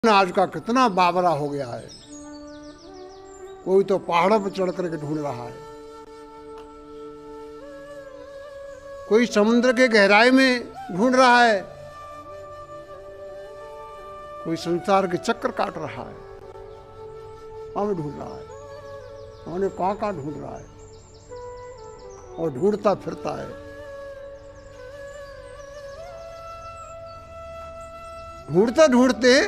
आज का कितना बावरा हो गया है। कोई तो पहाड़ों पर चढ़ करके ढूंढ रहा है, कोई समुद्र के गहराई में ढूंढ रहा है, कोई संसार के चक्कर काट रहा है, हमें ढूंढ रहा है, हमें कहाँ ढूंढ रहा है और ढूंढता फिरता है। ढूंढते ढूंढते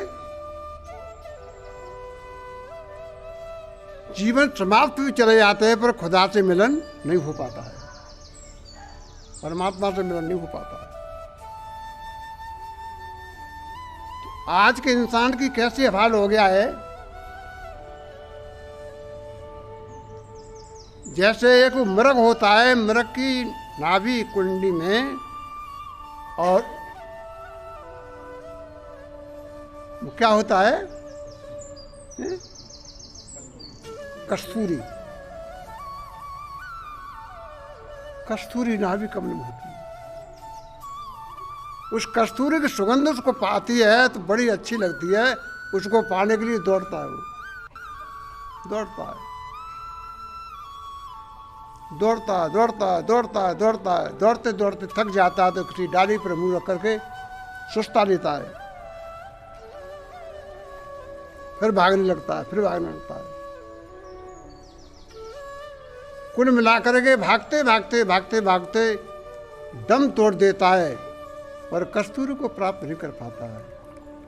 जीवन समाप्त भी चले जाते हैं, पर खुदा से मिलन नहीं हो पाता है, परमात्मा से मिलन नहीं हो पाता है। तो आज के इंसान की कैसी हाल हो गया है, जैसे एक मृग होता है, मृग की नाभि कुंडली में और वो क्या होता है, कस्तूरी, कस्तूरी नाभि कमल में होती है। उस कस्तूरी की सुगंध उसको पाती है तो बड़ी अच्छी लगती है, उसको पाने के लिए दौड़ता है, वो दौड़ता है, दौड़ता है, दौड़ता है, दौड़ता है, दौड़ता है, दौड़ते दौड़ते थक जाता है तो किसी डाली पर मुंह रख करके सुस्ता लेता है, फिर भागने लगता है, फिर भागने लगता है। कुल मिलाकर के भागते भागते भागते भागते दम तोड़ देता है, पर कस्तूरी को प्राप्त नहीं कर पाता है।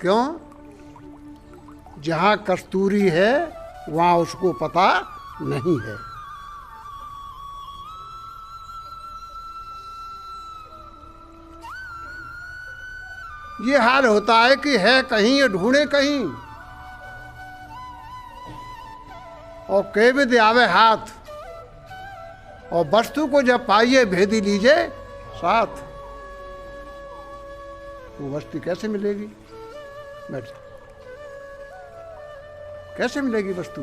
क्यों? जहाँ कस्तूरी है वहाँ उसको पता नहीं है। ये हाल होता है कि है कहीं या ढूंढे कहीं, और के विद आवे हाथ, और वस्तु को जब पाइए भेदी लीजिए साथ। वो वस्तु कैसे मिलेगी? बैठ, कैसे मिलेगी वस्तु?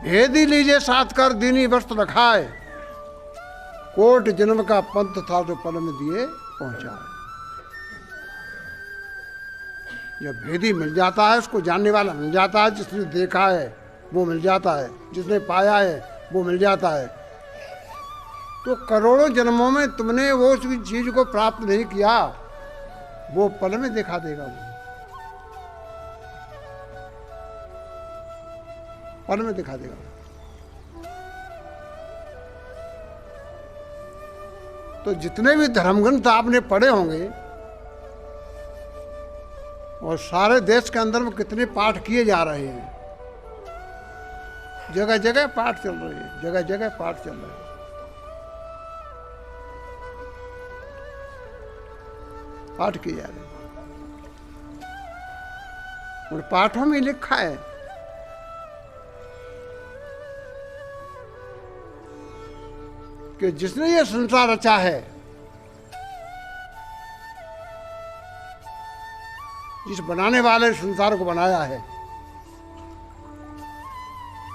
भेदी लीजिए साथ कर दीनी वस्त्र रखाए, कोट जन्म का पंथ था जो पल में दिए पहुंचाए। जब भेदी मिल जाता है, उसको जानने वाला मिल जाता है, जिसने देखा है वो मिल जाता है, जिसने पाया है वो मिल जाता है, तो करोड़ों जन्मों में तुमने वो चीज को प्राप्त नहीं किया, वो पल में दिखा देगा, वो पल में दिखा देगा। तो जितने भी धर्मग्रंथ आपने पढ़े होंगे और सारे देश के अंदर में कितने पाठ किए जा रहे हैं, जगह जगह पाठ चल रहे हैं, जगह जगह पाठ चल रहे हैं। पाठ किए जा रहे हैं, और पाठों में लिखा है कि जिसने ये संसार रचा है, जिस बनाने वाले संसार को बनाया है,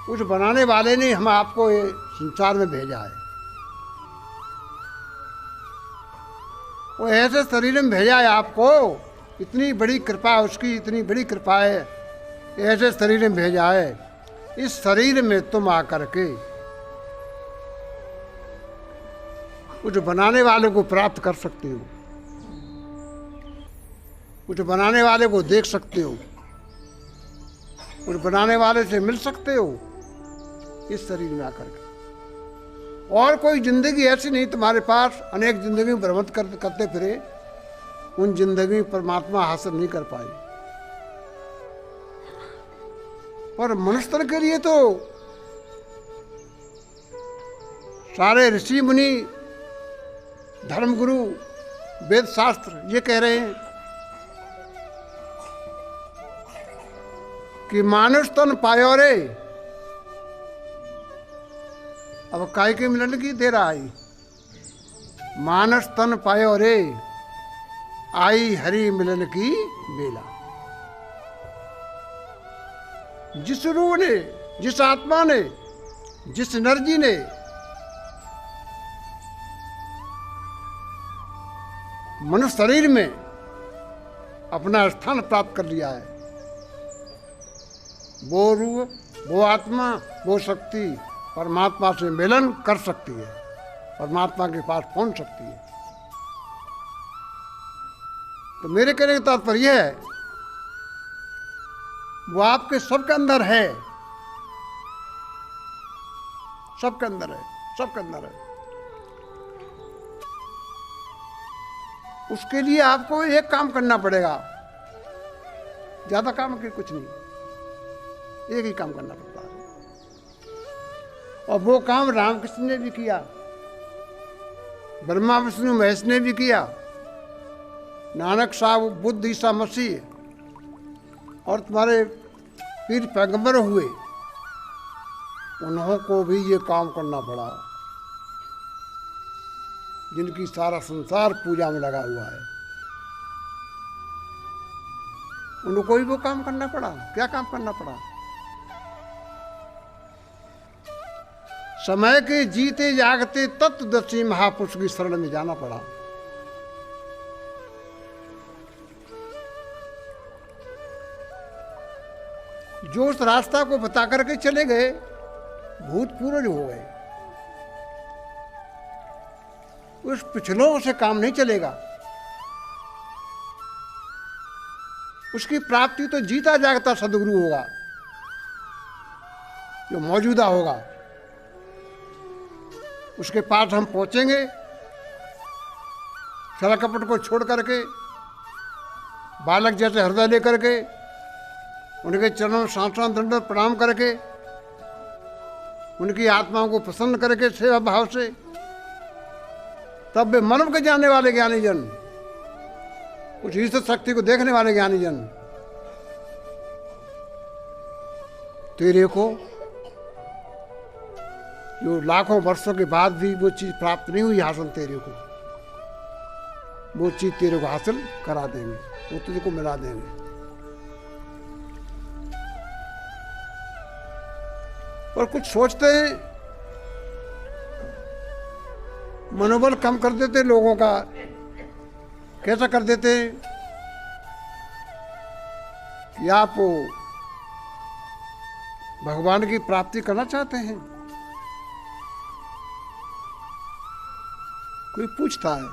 उस बनाने वाले ने हम आपको ये संसार में भेजा है। वो ऐसे शरीर में भेजा है आपको, इतनी बड़ी कृपा उसकी, इतनी बड़ी कृपा है, ऐसे शरीर में भेजा है। इस शरीर में तुम आकर के उस बनाने वाले को प्राप्त कर सकते हो, उस बनाने वाले को देख सकते हो, उस बनाने वाले से मिल सकते हो इस शरीर में आकर के। और कोई जिंदगी ऐसी नहीं तुम्हारे पास, अनेक जिंदगी में भ्रमण करते फिरे, उन जिंदगी में परमात्मा हासिल नहीं कर पाए। पर मनुष्य के लिए तो सारे ऋषि मुनि, धर्मगुरु, वेद शास्त्र ये कह रहे हैं कि मानुष तन पायो रे, अब काय के मिलन की देर आई, मानस तन पायो रे, आई हरि मिलन की बेला। जिस रूह ने, जिस आत्मा ने, जिस एनर्जी ने मनुष्य शरीर में अपना स्थान प्राप्त कर लिया है। वो रूप, वो आत्मा, वो शक्ति परमात्मा से मिलन कर सकती है, परमात्मा के पास पहुंच सकती है। तो मेरे कहने का तात्पर्य है, वो आपके सबके अंदर है, सबके अंदर है, सबके अंदर है। उसके लिए आपको एक काम करना पड़ेगा, ज्यादा काम के कुछ नहीं, एक ही काम करना पड़ता है। और वो काम रामकृष्ण ने भी किया, ब्रह्मा विष्णु महेश ने भी किया, नानक साहब, बुद्ध, ईसा मसीह और तुम्हारे पीर पैगंबर हुए, उन्हों को भी ये काम करना पड़ा, जिनकी सारा संसार पूजा में लगा हुआ है। उनको ही वो काम करना पड़ा। क्या काम करना पड़ा? समय के जीते जागते तत्वदर्शी महापुरुष की शरण में जाना पड़ा। जो उस रास्ता को बता करके चले गए, भूतपूर्व हो गए। उस पिछलों से काम नहीं चलेगा। उसकी प्राप्ति तो जीता जागता सदगुरु होगा, जो मौजूदा होगा। उसके पास हम पहुंचेंगे, छल कपट को छोड़ करके, बालक जैसे हृदय लेकर के, उनके चरणों में साष्टांग दंडवत प्रणाम करके, उनकी आत्माओं को प्रसन्न करके सेवा भाव से, तब वे मर्म के जानने वाले ज्ञानी जन, उस ईश्वर शक्ति को देखने वाले ज्ञानी जन, तेरे को जो लाखों वर्षों के बाद भी वो चीज प्राप्त नहीं हुई हासिल, तेरे को वो चीज तेरे को हासिल करा देंगे, वो तुझको मिला देंगे। और कुछ सोचते हैं, मनोबल कम कर देते लोगों का। कैसा कर देते हैं कि आप भगवान की प्राप्ति करना चाहते हैं। कोई पूछता है,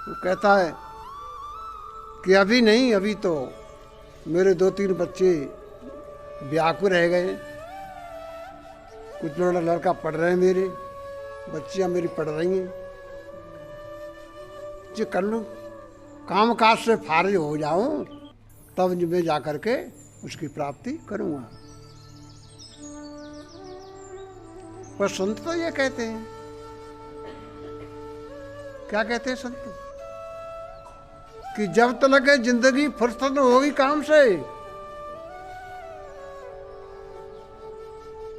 वो कहता है कि अभी नहीं, अभी तो मेरे 2-3 बच्चे व्याकुल रह गए, कुछ लड़का पढ़ रहे हैं, मेरे बच्चियां मेरी पढ़ रही हैं, जो कर लूँ, काम काज से फारिग हो जाऊं, तब मैं जा करके उसकी प्राप्ति करूंगा। पर संत तो ये कहते हैं, क्या कहते हैं संत, कि जब तक जिंदगी फुर्सत होगी काम से,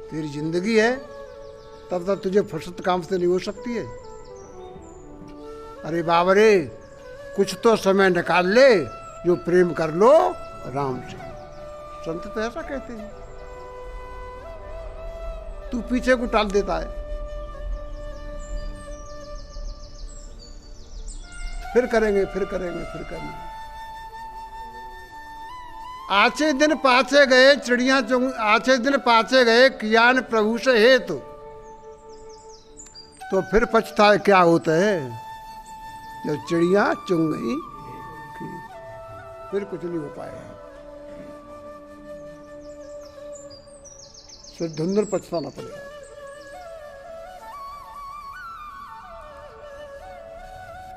तेरी जिंदगी है तब तक तुझे फुर्सत काम से नहीं हो सकती है। अरे बाबा रे, कुछ तो समय निकाल ले, जो प्रेम कर लो राम से। संत तो ऐसा कहते हैं। तू पीछे को टाल देता है, फिर करेंगे, फिर करेंगे, फिर करेंगे। आछे दिन पाछे गए चिड़िया चुंग, आछे दिन पाछे गए कियान प्रभु से हेतु, तो फिर पछताए क्या होता है, जब चिड़िया चुंग गई, फिर कुछ नहीं हो पाएगा। फिर धुंधर पछताना पड़ेगा।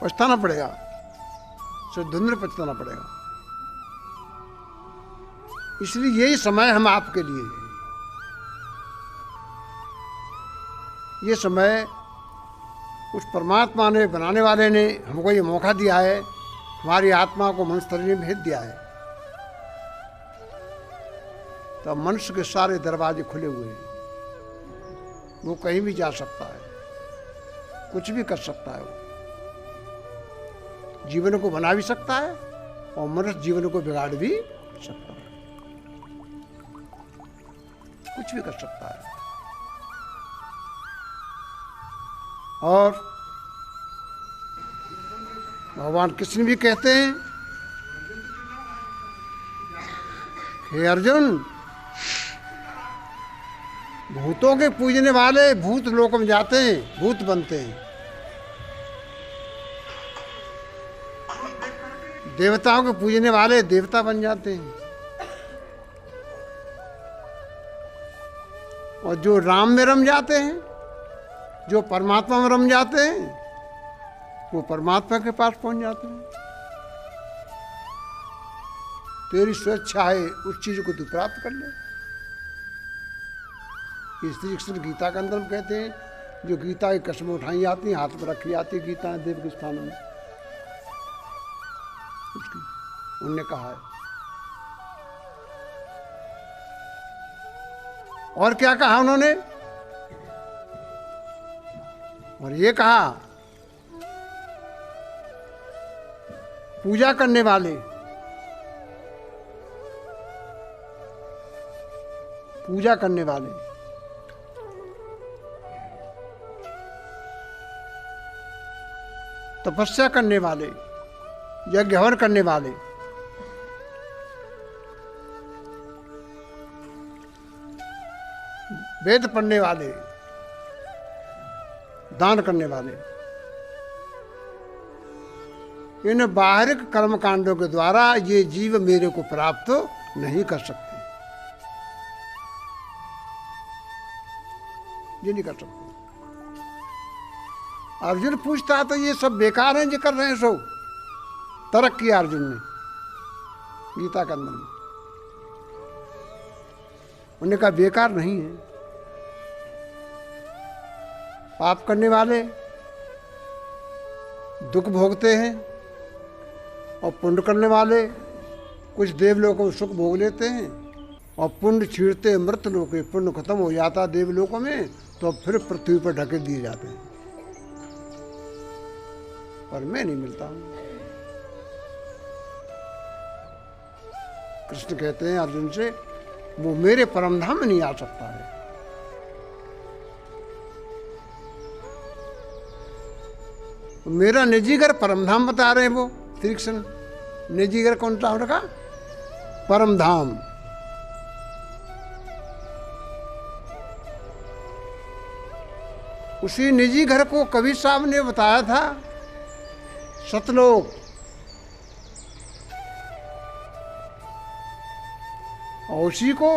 पछताना पड़ेगा, फिर धुंधर पछताना पड़ेगा। इसलिए यही समय हम आपके लिए है। ये समय उस परमात्मा ने, बनाने वाले ने हमको ये मौका दिया है, हमारी आत्मा को मनुष्य शरीर में भेज दिया है। तो मनुष्य के सारे दरवाजे खुले हुए हैं, वो कहीं भी जा सकता है, कुछ भी कर सकता है। वो जीवन को बना भी सकता है और मनुष्य जीवन को बिगाड़ भी सकता है, कुछ भी कर सकता है। और भगवान कृष्ण भी कहते हैं हे अर्जुन, भूतों के पूजने वाले भूत लोक में जाते हैं, भूत बनते हैं। देवताओं के पूजने वाले देवता बन जाते हैं। और जो राम में रम जाते हैं, जो परमात्मा में रम जाते हैं, वो परमात्मा के पास पहुंच जाते हैं। तेरी स्वेच्छा है, उस चीज को तू प्राप्त कर ले। श्री कृष्ण गीता के अंदर कहते हैं, जो गीता की कसम उठाई जाती है, हाथ पर रखी जाती है गीता देव के स्थान में, उनने कहा है। और क्या कहा उन्होंने? और ये कहा, पूजा करने वाले, पूजा करने वाले, तपस्या करने वाले, यज्ञ हवन करने वाले, वेद पढ़ने वाले, दान करने वाले, इन बाहरिक कर्म कांडों के द्वारा ये जीव मेरे को प्राप्त नहीं कर सकते, ये नहीं कर सकते। अर्जुन पूछता तो ये सब बेकार हैं जो कर रहे हैं, सो तर्क किया अर्जुन ने गीता के अंदर में। उन्होंने कहा बेकार नहीं है। पाप करने वाले दुख भोगते हैं और पुण्य करने वाले कुछ देवलोकों में सुख भोग लेते हैं, और पुण्य छीड़ते मृत लोक, पुण्य खत्म हो जाता देवलोकों में तो फिर पृथ्वी पर ढके दिए जाते हैं। पर मैं नहीं मिलता हूं। कृष्ण कहते हैं अर्जुन से, वो मेरे परमधाम में नहीं आ सकता है। मेरा निजी घर परमधाम बता रहे हैं वो श्री कृष्ण। निजी घर कौन सा उनका? परमधाम। उसी निजी घर को कबीर साहब ने बताया था सतलोक, और उसी को